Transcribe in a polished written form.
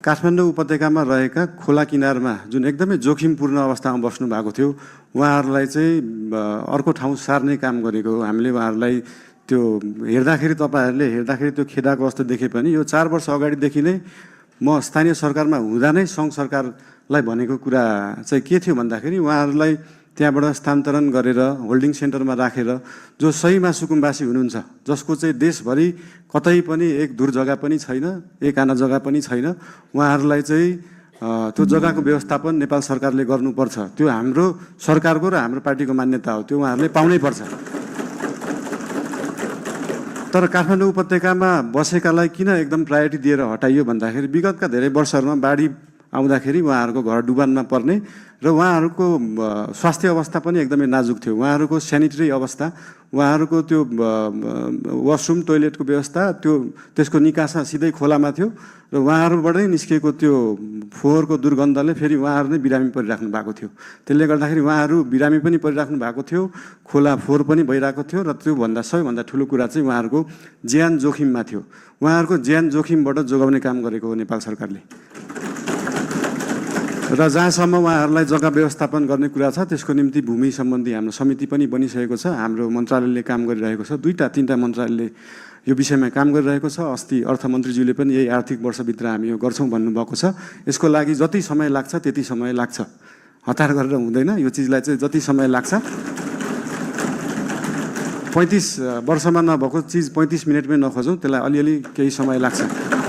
काठमाडौँ उपत्यकामा रहेका खोला किनारमा जुन एकदमै जोखिमपूर्ण अवस्थामा बस्नु भएको थियो उहाँहरूलाई चाहिँ अर्को ठाउँ सार्ने काम गरेको हो। हामीले उहाँहरूलाई त्यो हेर्दाखेरि तपाईहरुले हेर्दाखेरि त्यो खेदाको अवस्था देखे पनि यो 4 वर्ष अगाडिदेखि नै म स्थानीय सरकारमा हुँदा नै सङ्घ सरकारलाई भनेको कुरा चाहिँ के थियो भन्दाखेरि उहाँहरूलाई त्यहाँबाट स्थानान्तरण गरेर होल्डिङ सेन्टरमा राखेर जो सहीमा सुकुम्बासी हुनुहुन्छ जसको चाहिँ देशभरि कतै पनि एक दूर जग्गा पनि छैन, एक आना जग्गा पनि छैन, उहाँहरूलाई चाहिँ त्यो जग्गाको व्यवस्थापन नेपाल सरकारले गर्नुपर्छ। त्यो हाम्रो सरकारको र हाम्रो पार्टीको मान्यता हो, त्यो उहाँहरूले पाउनै पर्छ। तर काठमाडौँ उपत्यकामा बसेकालाई किन एकदम प्रायोरिटी दिएर हटाइयो भन्दाखेरि विगतका धेरै वर्षहरूमा बाढी आउँदाखेरि उहाँहरूको घर डुबानमा पर्ने र उहाँहरूको स्वास्थ्य अवस्था पनि एकदमै नाजुक थियो। उहाँहरूको स्यानिटरी अवस्था, उहाँहरूको त्यो वासरुम टोयलेटको व्यवस्था त्यसको निकासा सिधै खोलामा थियो र उहाँहरूबाटै निस्केको त्यो फोहोरको दुर्गन्धले फेरि उहाँहरू नै बिरामी परिराख्नु भएको थियो। त्यसले गर्दाखेरि उहाँहरू बिरामी पनि परिराख्नु भएको थियो, खोला फोहोर पनि भइरहेको थियो र त्योभन्दा सबैभन्दा ठुलो कुरा चाहिँ उहाँहरूको ज्यान जोखिममा थियो। उहाँहरूको ज्यान जोखिमबाट जोगाउने काम गरेको हो नेपाल सरकारले। र जहाँसम्म उहाँहरूलाई जग्गा व्यवस्थापन गर्ने कुरा छ त्यसको निम्ति भूमि सम्बन्धी हाम्रो समिति पनि बनिसकेको छ। हाम्रो मन्त्रालयले काम गरिरहेको छ, 2-3 मन्त्रालयले यो विषयमा काम गरिरहेको छ। अस्ति अर्थमन्त्रीज्यूले पनि यही आर्थिक वर्षभित्र हामी यो गर्छौँ भन्नुभएको छ। यसको लागि जति समय लाग्छ त्यति समय लाग्छ, हतार गरेर हुँदैन। यो चिजलाई चाहिँ जति समय लाग्छ, 35 वर्षमा नभएको चिज 35 मिनटमै नखोजौँ, त्यसलाई अलिअलि केही समय लाग्छ।